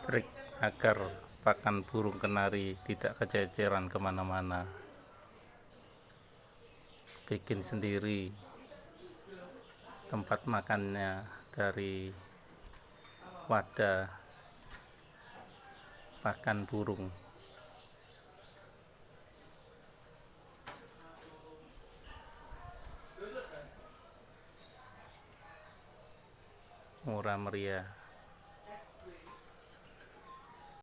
trik agar pakan burung kenari tidak kececeran kemana-mana. Bikin sendiri tempat makannya dari wadah pakan burung. Murah meriah.